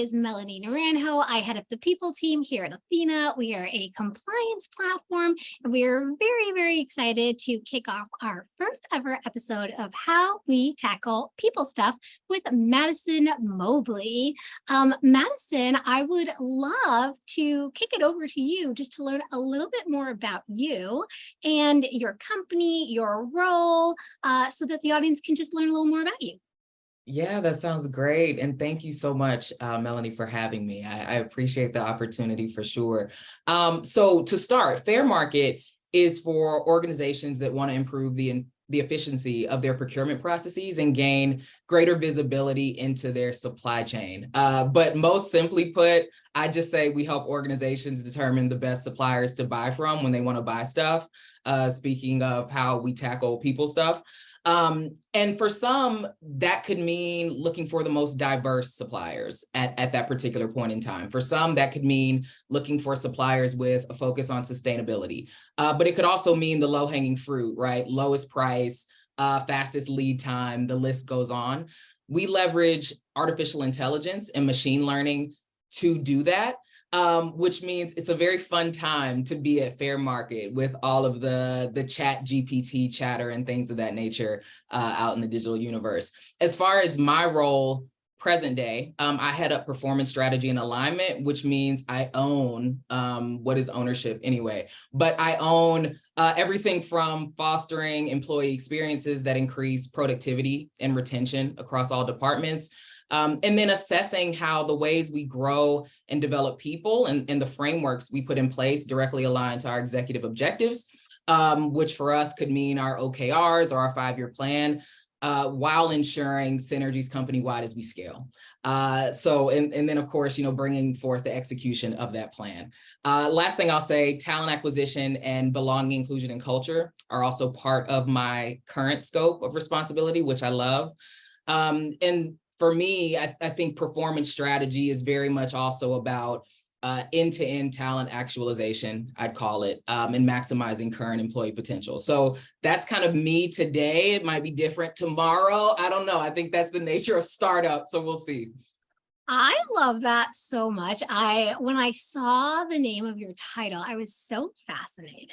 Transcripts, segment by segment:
is Melanie Naranjo. I head up the people team here at Athena. We are a compliance platform, and we are very, very excited to kick off our first ever episode of How We Tackle People Stuff with Madison Mobley. Madison, I would love to kick it over to you just to learn a little bit more about you and your company, your role, so that the audience can just learn a little more about you. Yeah, that sounds great. And thank you so much, Melanie, for having me. I appreciate the opportunity for sure. So to start, Fairmarkit is for organizations that want to improve the efficiency of their procurement processes and gain greater visibility into their supply chain. But most simply put, I just say we help organizations determine the best suppliers to buy from when they want to buy stuff. Speaking of how we tackle people stuff. And for some, that could mean looking for the most diverse suppliers at that particular point in time. For some, that could mean looking for suppliers with a focus on sustainability. But it could also mean the low-hanging fruit, right? Lowest price, fastest lead time, the list goes on. We leverage artificial intelligence and machine learning to do that. Which means it's a very fun time to be at Fairmarkit with all of the chat GPT chatter and things of that nature out in the digital universe. As far as my role present day, I head up performance strategy and alignment, which means I own, what is ownership anyway, but I own everything from fostering employee experiences that increase productivity and retention across all departments. And then assessing how the ways we grow and develop people and the frameworks we put in place directly align to our executive objectives, which for us could mean our OKRs or our 5-year plan, while ensuring synergies company-wide as we scale. And then of course, bringing forth the execution of that plan. Last thing I'll say, talent acquisition and belonging, inclusion, and culture are also part of my current scope of responsibility, which I love. And for me, I think performance strategy is very much also about end-to-end talent actualization, I'd call it, and maximizing current employee potential. So that's kind of me today. It might be different tomorrow. I don't know. I think that's the nature of startup. So we'll see. I love that so much. When I saw the name of your title, I was so fascinated.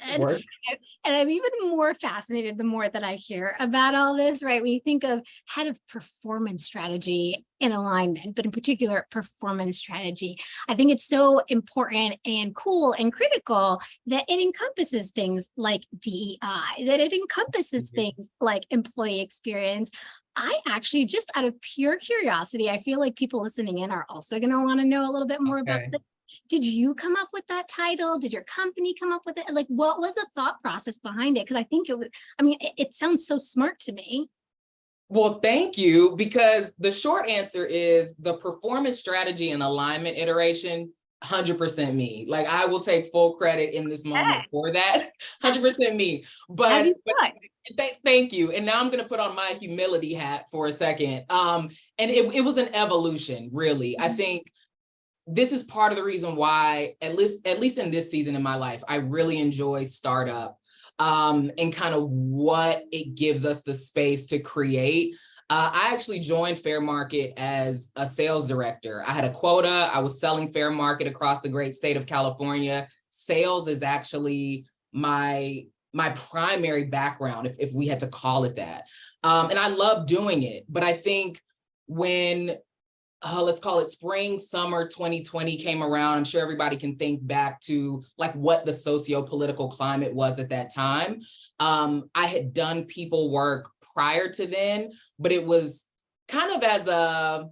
And I'm even more fascinated the more that I hear about all this, right? When you think of head of performance strategy in alignment, but in particular performance strategy, I think it's so important and cool and critical that it encompasses things like DEI, that it encompasses things like employee experience. I actually, just out of pure curiosity, I feel like people listening in are also going to want to know a little bit more about this. Did you come up with that title? Did your company come up with it? Like, what was the thought process behind it? Because I think it sounds so smart to me. Well, thank you, because the short answer is the performance strategy and alignment iteration, 100% me. Like, I will take full credit in this moment for that, 100% me. But thank you. And now I'm going to put on my humility hat for a second. And it was an evolution, really. I think this is part of the reason why, at least in this season in my life, I really enjoy startup and kind of what it gives us the space to create. I actually joined Fairmarkit as a sales director. I had a quota. I was selling Fairmarkit across the great state of California. Sales is actually my primary background, if we had to call it that. And I love doing it. But I think when, let's call it spring, summer 2020 came around, I'm sure everybody can think back to like what the socio-political climate was at that time. I had done people work prior to then, but it was kind of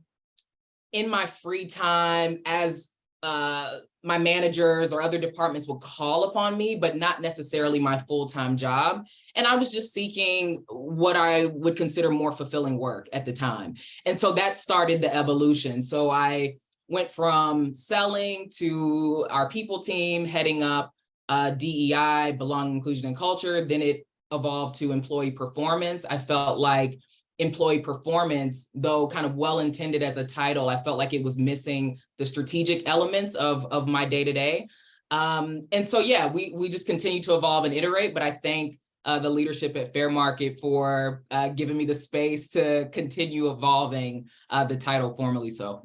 in my free time as my managers or other departments would call upon me, but not necessarily my full-time job. And I was just seeking what I would consider more fulfilling work at the time. And so that started the evolution. So I went from selling to our people team, heading up DEI, belonging, inclusion, and culture. Then it evolved to employee performance. I felt like employee performance, though kind of well-intended as a title, I felt like it was missing the strategic elements of my day-to-day. And so, yeah, we just continue to evolve and iterate, but I thank the leadership at Fairmarkit for giving me the space to continue evolving the title formally so.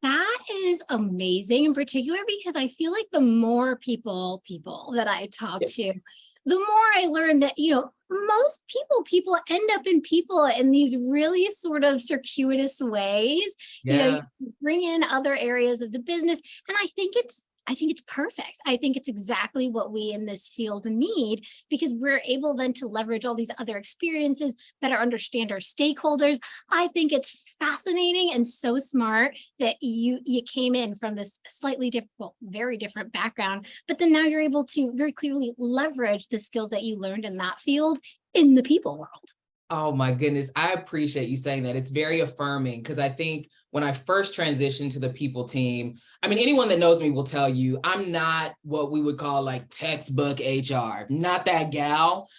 That is amazing, in particular because I feel like the more people that I talk to, the more I learn that, most people end up in people in these really sort of circuitous ways. Yeah. You bring in other areas of the business, and I think it's perfect. I think it's exactly what we in this field need, because we're able then to leverage all these other experiences, better understand our stakeholders. I think it's fascinating and so smart that you came in from this slightly different, well, very different background, but then now you're able to very clearly leverage the skills that you learned in that field in the people world. Oh my goodness. I appreciate you saying that. It's very affirming, because I think when I first transitioned to the people team, I mean, anyone that knows me will tell you I'm not what we would call like textbook HR, not that gal.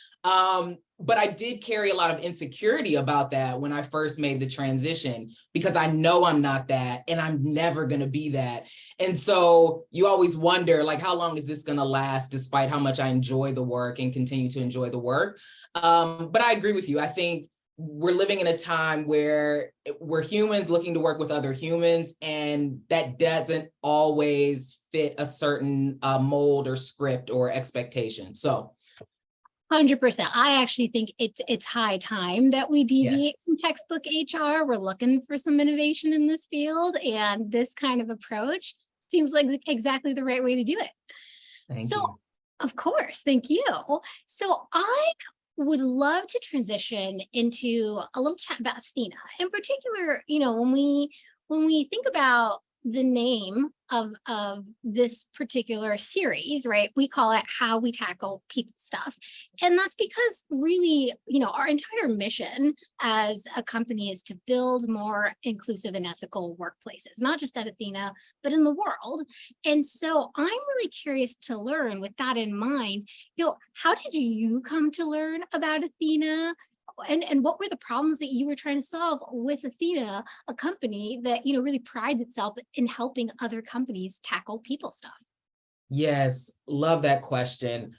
But I did carry a lot of insecurity about that when I first made the transition, because I know I'm not that and I'm never going to be that. And so you always wonder, like, how long is this going to last, despite how much I enjoy the work and continue to enjoy the work. But I agree with you. I think we're living in a time where we're humans looking to work with other humans, and that doesn't always fit a certain mold or script or expectation. So 100%. I actually think it's high time that we deviate yes, from textbook HR. We're looking for some innovation in this field, and this kind of approach seems like exactly the right way to do it. thank So, you. of course, thank you. So, I would love to transition into a little chat about Athena. In particular, when we think about the name of this particular series, right? We call it How We Tackle People Stuff. And that's because really, our entire mission as a company is to build more inclusive and ethical workplaces, not just at Athena, but in the world. And so I'm really curious to learn, with that in mind, how did you come to learn about Athena? And what were the problems that you were trying to solve with Athena, a company that really prides itself in helping other companies tackle people stuff? Yes, love that question.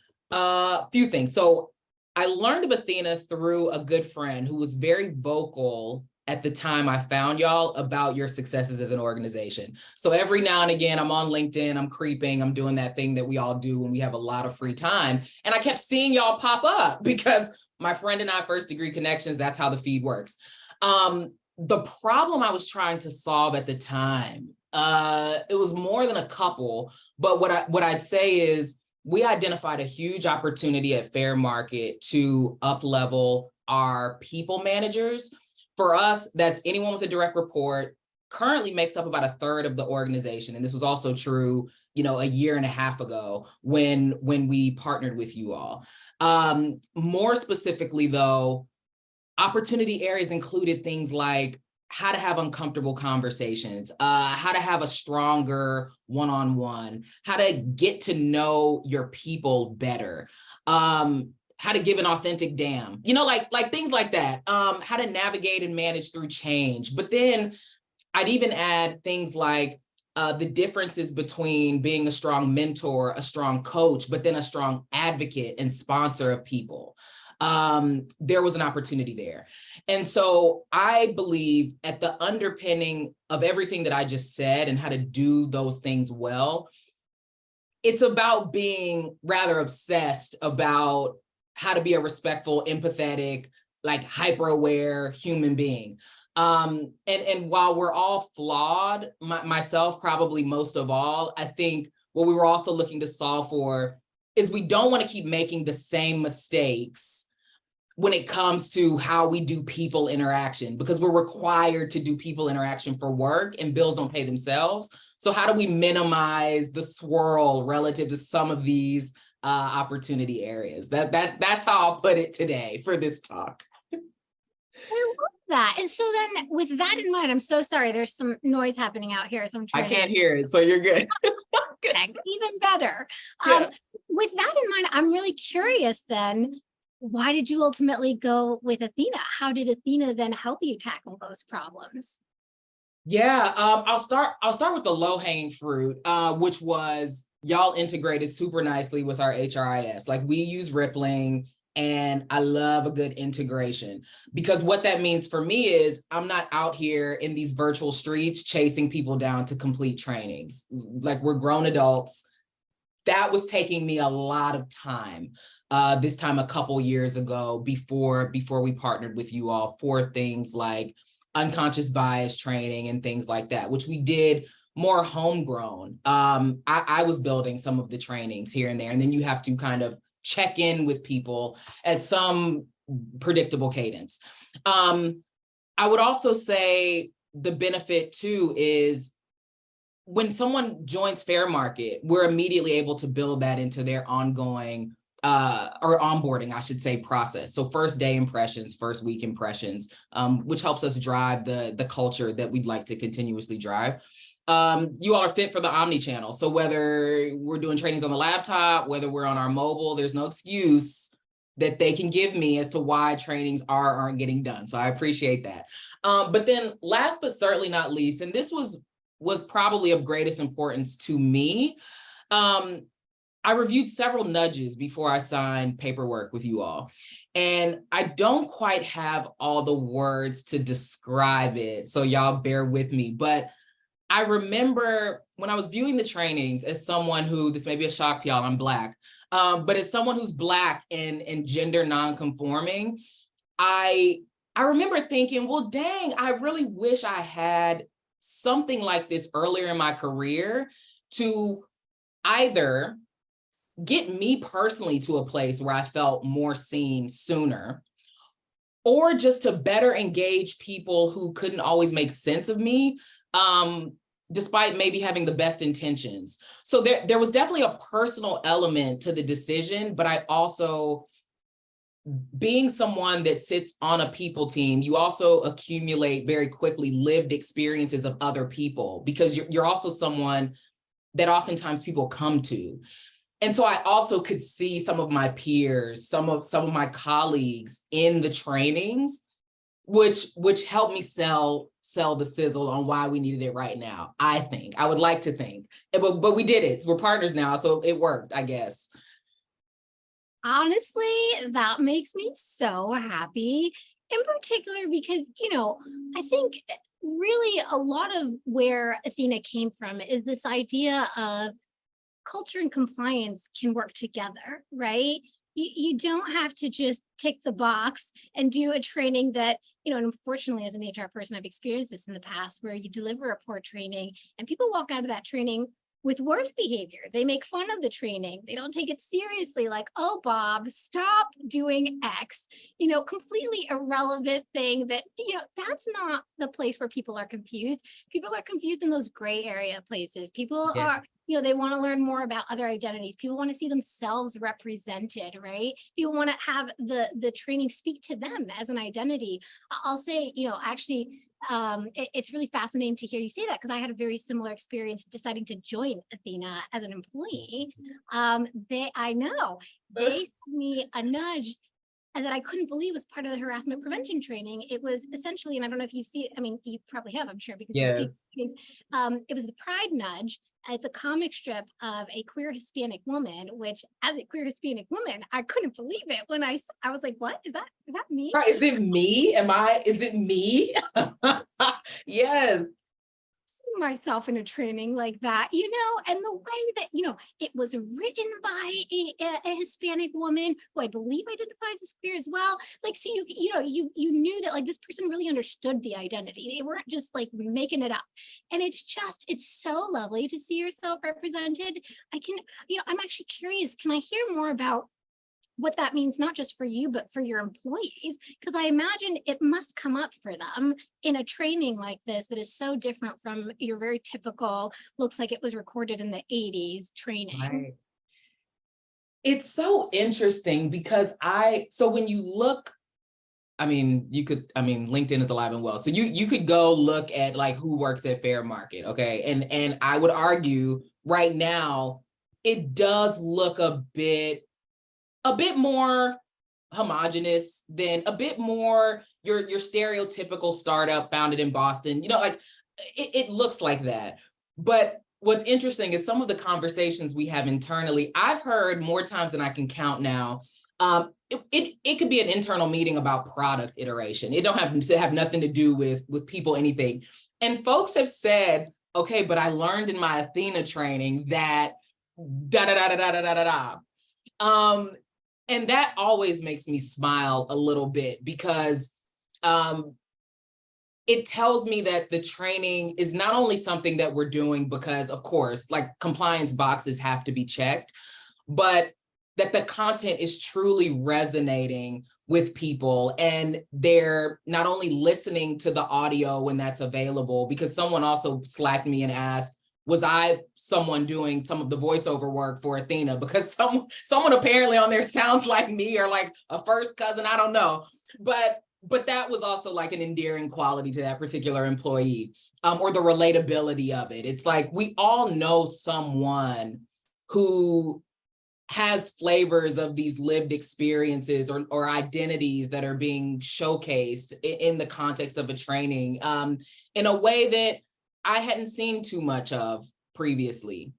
Few things. So I learned of Athena through a good friend who was very vocal at the time I found y'all about your successes as an organization. So every now and again, I'm on LinkedIn, I'm creeping, I'm doing that thing that we all do when we have a lot of free time. And I kept seeing y'all pop up because my friend and I, first degree connections, that's how the feed works. The problem I was trying to solve at the time, it was more than a couple, but what I'd say is we identified a huge opportunity at Fairmarkit to up-level our people managers. For us, that's anyone with a direct report, currently makes up about a third of the organization. And this was also true, a year and a half ago when we partnered with you all. More specifically, though, opportunity areas included things like how to have uncomfortable conversations, how to have a stronger one-on-one, how to get to know your people better, how to give an authentic damn, like things like that, how to navigate and manage through change. But then I'd even add things like the differences between being a strong mentor, a strong coach, but then a strong advocate and sponsor of people. There was an opportunity there. And so I believe at the underpinning of everything that I just said and how to do those things well, it's about being rather obsessed about how to be a respectful, empathetic, like hyper-aware human being. And while we're all flawed, myself probably most of all, I think what we were also looking to solve for is we don't want to keep making the same mistakes when it comes to how we do people interaction, because we're required to do people interaction for work and bills don't pay themselves. So how do we minimize the swirl relative to some of these opportunity areas? That's how I'll put it today for this talk. I love that. And so then, with that in mind, I'm so sorry, there's some noise happening out here, so I'm I trying can't to hear it, so you're good. even better. Yeah. With that in mind, I'm really curious then, why did you ultimately go with Athena? How did Athena then help you tackle those problems? Yeah, I'll start with the low-hanging fruit, which was y'all integrated super nicely with our HRIS. Like we use Rippling And I love a good integration, because what that means for me is I'm not out here in these virtual streets chasing people down to complete trainings. Like, we're grown adults. That was taking me a lot of time. This time a couple years ago, before we partnered with you all for things like unconscious bias training and things like that, which we did more homegrown. I was building some of the trainings here and there, and then you have to kind of check in with people at some predictable cadence. I would also say the benefit too is when someone joins Fairmarkit, we're immediately able to build that into their ongoing or onboarding, I should say, process. So first day impressions, first week impressions, which helps us drive the culture that we'd like to continuously drive. You all are fit for the omni-channel. So whether we're doing trainings on the laptop, whether we're on our mobile, there's no excuse that they can give me as to why trainings aren't getting done. So I appreciate that. But then last but certainly not least, and this was probably of greatest importance to me, I reviewed several nudges before I signed paperwork with you all. And I don't quite have all the words to describe it, so y'all bear with me. But I remember when I was viewing the trainings, as someone who, this may be a shock to y'all, I'm Black, but as someone who's Black and gender non-conforming, I remember thinking, well, dang, I really wish I had something like this earlier in my career to either get me personally to a place where I felt more seen sooner, or just to better engage people who couldn't always make sense of me, despite maybe having the best intentions. So there was definitely a personal element to the decision, but I also, being someone that sits on a people team, you also accumulate very quickly lived experiences of other people, because you're also someone that oftentimes people come to. And so I also could see some of my peers, some of my colleagues in the trainings, which helped me sell the sizzle on why we needed it right now. I would like to think, but we did it. We're partners now, so it worked, I guess. Honestly, that makes me so happy, in particular because, I think really a lot of where Athena came from is this idea of culture and compliance can work together, right? You don't have to just tick the box and do a training that, and unfortunately, as an HR person, I've experienced this in the past, where you deliver a poor training and people walk out of that training with worse behavior. They make fun of the training. They don't take it seriously, like, oh, Bob, stop doing X, completely irrelevant thing that, that's not the place where people are confused. People are confused in those gray area places. People are, they want to learn more about other identities. People want to see themselves represented, right? People want to have the training speak to them as an identity. I'll say, actually, it's really fascinating to hear you say that, because I had a very similar experience deciding to join Athena as an employee. They sent me a nudge and that I couldn't believe was part of the harassment prevention training. It was essentially, and I don't know if you see it, I mean, you probably have, I'm sure, because Yes. it was the Pride Nudge. It's a comic strip of a queer Hispanic woman, which, as a queer Hispanic woman, I couldn't believe it when I was like, what is that me? Is it me? Is it me? Yes. Myself in a training like that, and the way that, it was written by a Hispanic woman who I believe identifies as queer as well. Like, so you knew that, like, this person really understood the identity. They weren't just like making it up. And it's so lovely to see yourself represented. I'm actually curious, can I hear more about what that means, not just for you, but for your employees? Because I imagine it must come up for them in a training like this that is so different from your very typical, looks like it was recorded in the 80s training. Right. It's so interesting because so when you look, LinkedIn is alive and well. So you could go look at like who works at Fairmarkit, okay? And I would argue right now, it does look a bit more homogenous than a bit more your stereotypical startup founded in Boston. It looks like that. But what's interesting is some of the conversations we have internally, I've heard more times than I can count now. It could be an internal meeting about product iteration. It don't have to have nothing to do with people, anything. And folks have said, okay, but I learned in my Athena training that da da da da da da da da. And that always makes me smile a little bit because it tells me that the training is not only something that we're doing because, of course, like compliance boxes have to be checked, but that the content is truly resonating with people and they're not only listening to the audio when that's available, because someone also slacked me and asked, was I someone doing some of the voiceover work for Athena? Because someone apparently on there sounds like me or like a first cousin, I don't know. But that was also like an endearing quality to that particular employee, or the relatability of it. It's like we all know someone who has flavors of these lived experiences or identities that are being showcased in the context of a training, in a way that I hadn't seen too much of previously,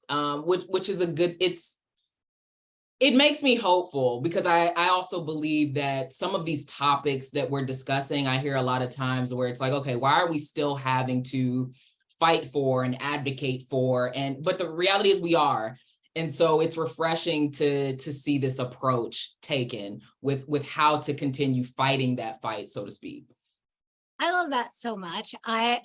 which is a good, it makes me hopeful because I also believe that some of these topics that we're discussing, I hear a lot of times where it's like, okay, why are we still having to fight for and advocate for? But the reality is we are. And so it's refreshing to see this approach taken with how to continue fighting that fight, so to speak. I love that so much. I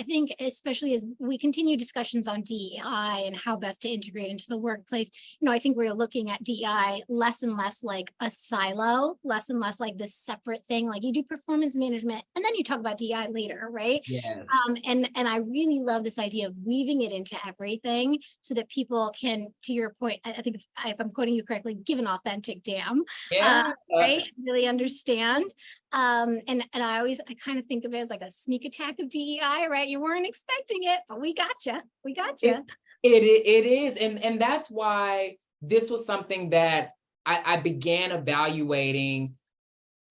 think especially as we continue discussions on DEI and how best to integrate into the workplace, I think we're looking at DEI less and less like a silo, less and less like this separate thing. Like you do performance management and then you talk about DEI later, right? Yes. And I really love this idea of weaving it into everything so that people can, to your point, I think if I'm quoting you correctly, give an authentic damn, Yeah. right? Really understand. And I kind of think of it as like a sneak attack of DEI, right? You weren't expecting it, but we gotcha. We gotcha. It is. And that's why this was something that I began evaluating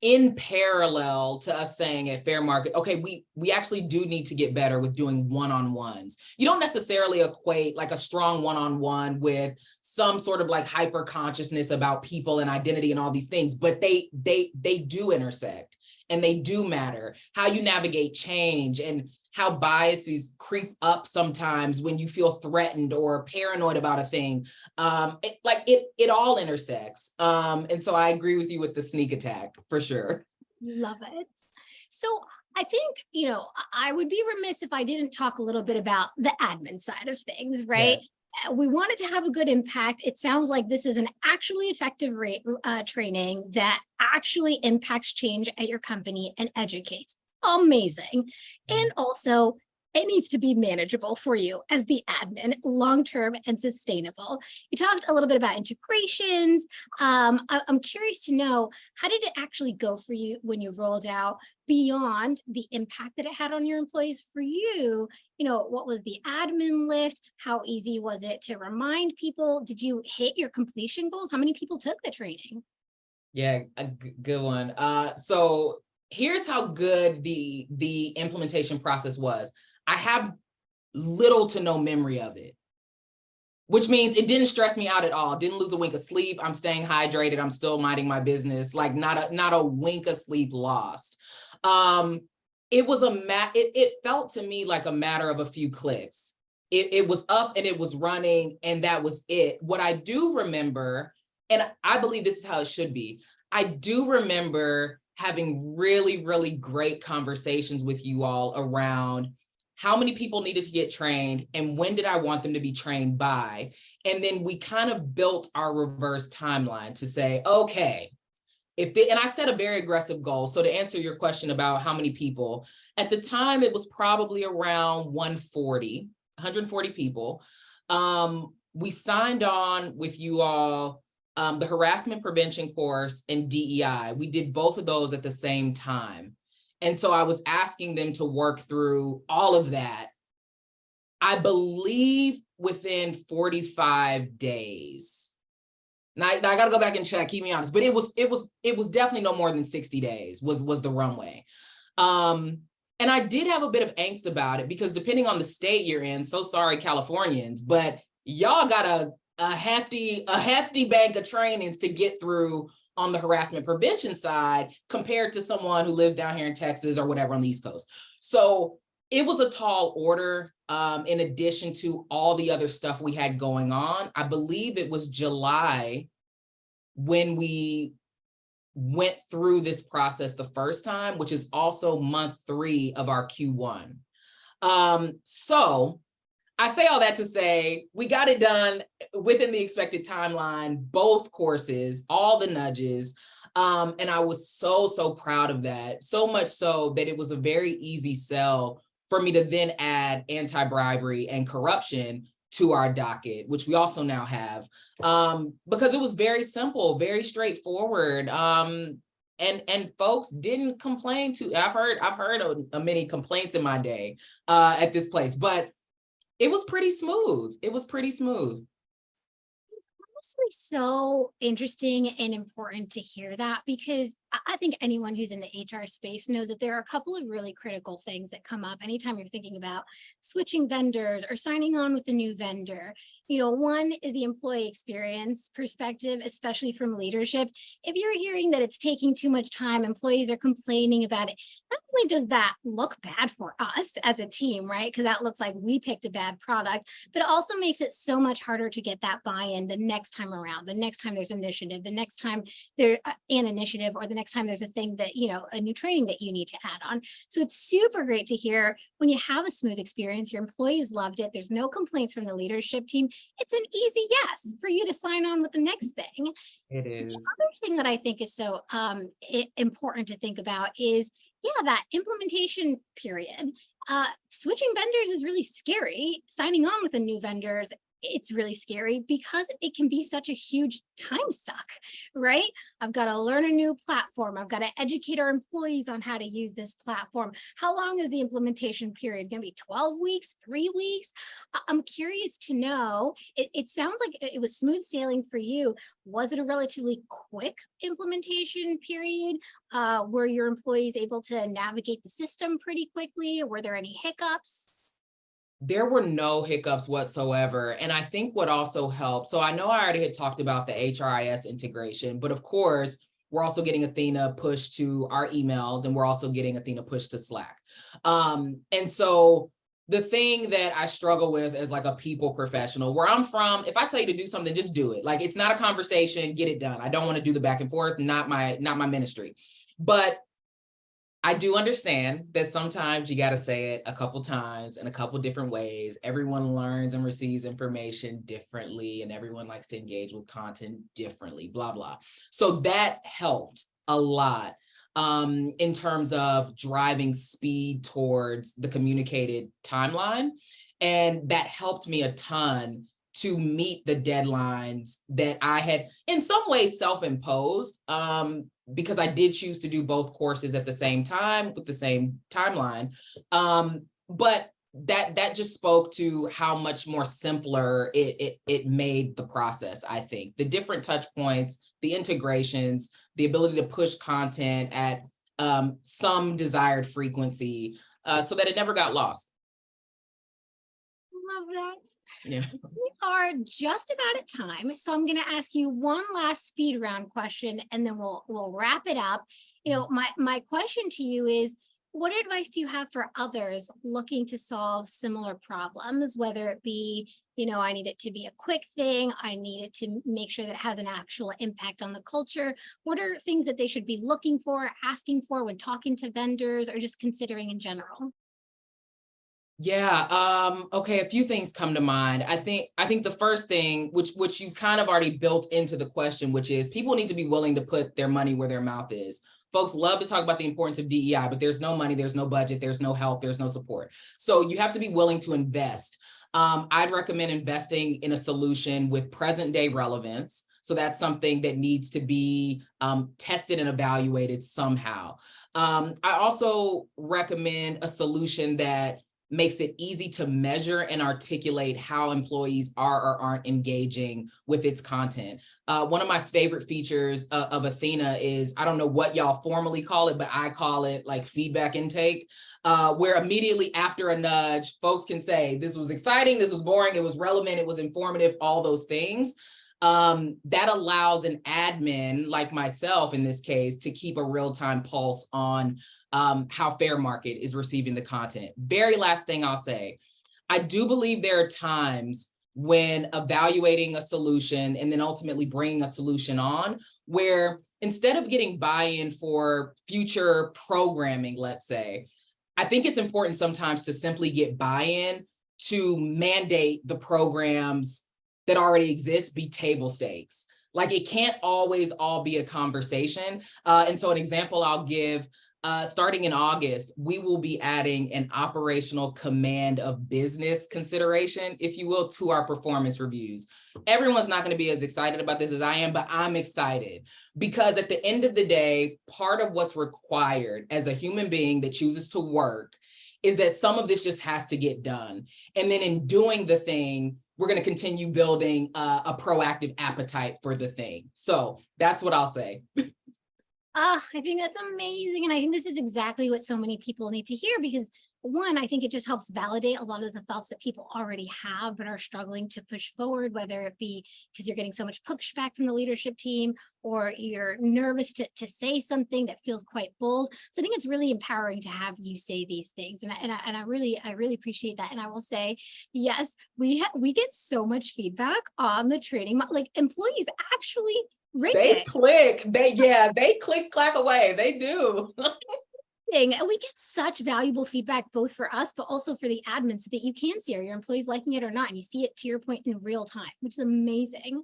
in parallel to us saying at Fairmarkit, okay, we actually do need to get better with doing one-on-ones. You don't necessarily equate like a strong one-on-one with some sort of like hyper consciousness about people and identity and all these things, but they do intersect and they do matter. How you navigate change and how biases creep up sometimes when you feel threatened or paranoid about a thing. It all intersects. And so I agree with you with the sneak attack for sure. Love it. So I think, I would be remiss if I didn't talk a little bit about the admin side of things, right? Yeah. We wanted to have a good impact. It sounds like this is an actually effective training that actually impacts change at your company and educates. Amazing. And also, it needs to be manageable for you as the admin, long-term and sustainable. You talked a little bit about integrations. I'm curious to know, how did it actually go for you when you rolled out beyond the impact that it had on your employees? For you, what was the admin lift? How easy was it to remind people? Did you hit your completion goals? How many people took the training? Yeah, a good one. So here's how good the implementation process was. I have little to no memory of it, which means it didn't stress me out at all. Didn't lose a wink of sleep. I'm staying hydrated. I'm still minding my business. Like not a wink of sleep lost. It was it felt to me like a matter of a few clicks. It was up and it was running and that was it. What I do remember, and I believe this is how it should be, I do remember having really, really great conversations with you all around how many people needed to get trained and when did I want them to be trained by? And then we kind of built our reverse timeline to say, okay, and I set a very aggressive goal. So to answer your question about how many people, at the time it was probably around 140 people. We signed on with you all the harassment prevention course and DEI. We did both of those at the same time. And so I was asking them to work through all of that, I believe within 45 days. Now I got to go back and check, keep me honest, but it was definitely no more than 60 days was the runway. And And I did have a bit of angst about it because depending on the state you're in, so sorry, Californians, but y'all got a hefty bank of trainings to get through on the harassment prevention side compared to someone who lives down here in Texas or whatever on the East Coast. So it was a tall order, in addition to all the other stuff we had going on. I believe it was July when we went through this process the first time, which is also month 3 of our Q1. So I say all that to say, we got it done within the expected timeline, both courses, all the nudges. And I was so proud of that. So much so that it was a very easy sell for me to then add anti-bribery and corruption to our docket, which we also now have, because it was very simple, very straightforward. And folks didn't complain I've heard many complaints in my day at this place, but it was pretty smooth. It was pretty smooth. Honestly, so interesting and important to hear that, because I think anyone who's in the HR space knows that there are a couple of really critical things that come up anytime you're thinking about switching vendors or signing on with a new vendor. One is the employee experience perspective, especially from leadership. If you're hearing that it's taking too much time, employees are complaining about it, not only does that look bad for us as a team, right? Because that looks like we picked a bad product, but it also makes it so much harder to get that buy-in the next time around, the next time there's an initiative, the next time there's an initiative, or the next time there's a thing that, a new training that you need to add on. So it's super great to hear when you have a smooth experience, your employees loved it, there's no complaints from the leadership team. It's an easy yes for you to sign on with the next thing. It is. The other thing that I think is so important to think about is, that implementation period. Switching vendors is really scary. Signing on with a new vendor, it's really scary because it can be such a huge time suck, right? I've got to learn a new platform. I've got to educate our employees on how to use this platform. How long is the implementation period? Going to be 12 weeks, 3 weeks? I'm curious to know, it sounds like it was smooth sailing for you. Was it a relatively quick implementation period? Were your employees able to navigate the system pretty quickly? Or were there any hiccups? There were no hiccups whatsoever. And I think what also helped, so I know I already had talked about the HRIS integration, but of course, we're also getting Athena pushed to our emails, and we're also getting Athena pushed to Slack. And so the thing that I struggle with as like a people professional, where I'm from, if I tell you to do something, just do it. Like, it's not a conversation, get it done. I don't want to do the back and forth, not my ministry. But I do understand that sometimes you got to say it a couple times in a couple different ways. Everyone learns and receives information differently, and everyone likes to engage with content differently, blah, blah. So that helped a lot in terms of driving speed towards the communicated timeline. And that helped me a ton to meet the deadlines that I had in some ways self-imposed, because I did choose to do both courses at the same time with the same timeline. But that just spoke to how much more simpler it made the process. I think the different touch points, the integrations, the ability to push content at some desired frequency, so that it never got lost. Love that. Yeah. We are just about at time, so I'm going to ask you one last speed round question, and then we'll wrap it up. My question to you is, what advice do you have for others looking to solve similar problems, whether it be, I need it to be a quick thing, I need it to make sure that it has an actual impact on the culture? What are things that they should be looking for, asking for when talking to vendors, or just considering in general? Yeah. Okay. A few things come to mind. I think the first thing, which you kind of already built into the question, which is people need to be willing to put their money where their mouth is. Folks love to talk about the importance of DEI, but there's no money, there's no budget, there's no help, there's no support. So you have to be willing to invest. I'd recommend investing in a solution with present day relevance. So that's something that needs to be tested and evaluated somehow. I also recommend a solution that makes it easy to measure and articulate how employees are or aren't engaging with its content. One of my favorite features of Athena is, I don't know what y'all formally call it, but I call it like feedback intake, where immediately after a nudge, folks can say, this was exciting, this was boring, it was relevant, it was informative, all those things. That allows an admin like myself in this case to keep a real-time pulse on how Fairmarkit is receiving the content. Very last thing I'll say, I do believe there are times when evaluating a solution and then ultimately bringing a solution on, where instead of getting buy-in for future programming, let's say, I think it's important sometimes to simply get buy-in to mandate the programs that already exist be table stakes. Like, it can't always all be a conversation. And so an example I'll give, starting in August, we will be adding an operational command of business consideration, if you will, to our performance reviews. Everyone's not going to be as excited about this as I am, but I'm excited because at the end of the day, part of what's required as a human being that chooses to work is that some of this just has to get done. And then in doing the thing, we're going to continue building a proactive appetite for the thing. So that's what I'll say. I think that's amazing. And I think this is exactly what so many people need to hear, because one, I think it just helps validate a lot of the thoughts that people already have but are struggling to push forward, whether it be because you're getting so much pushback from the leadership team, or you're nervous to say something that feels quite bold. So I think it's really empowering to have you say these things. And I really appreciate that. And I will say, yes, we get so much feedback on the training, like employees actually rate it. They click, clack away. They do. And we get such valuable feedback, both for us, but also for the admin, so that you can see, are your employees liking it or not? And you see it, to your point, in real time, which is amazing.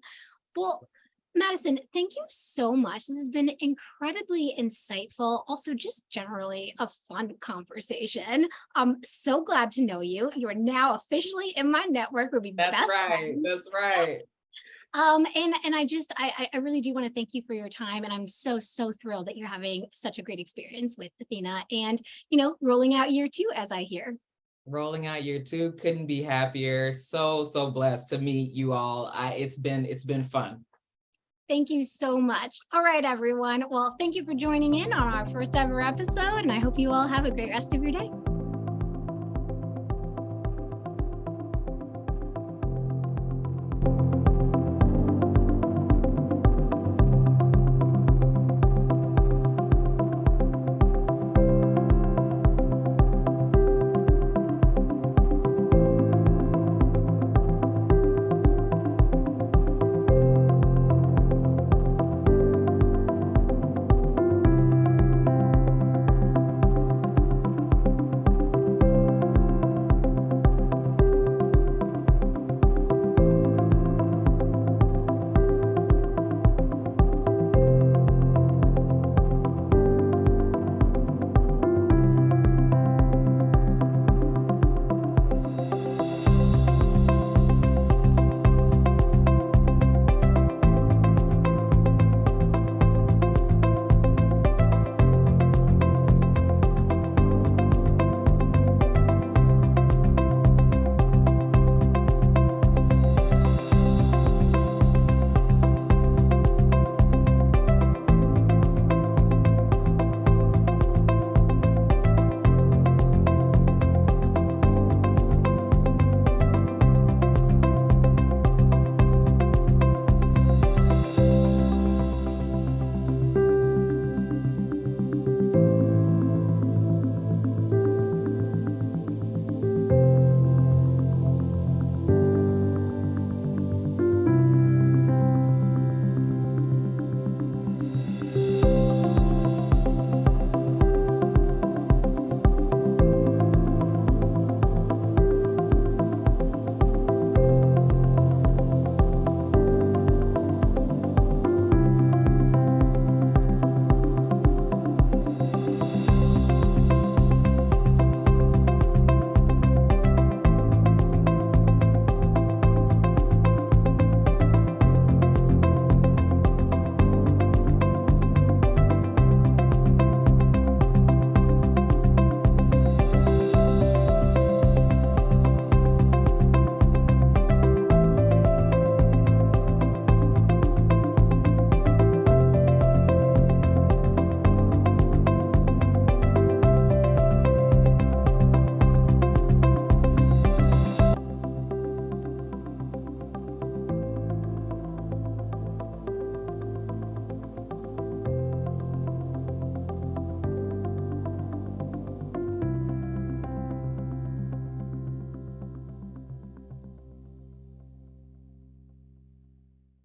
Well, Madison, thank you so much. This has been incredibly insightful. Also, just generally a fun conversation. I'm so glad to know you. You are now officially in my network. We'll be That's best right. friends. That's right. And I really do want to thank you for your time. And I'm so thrilled that you're having such a great experience with Athena and, rolling out year 2, as I hear. Rolling out year 2, couldn't be happier. So blessed to meet you all. It's been fun. Thank you so much. All right, everyone. Well, thank you for joining in on our first ever episode, and I hope you all have a great rest of your day.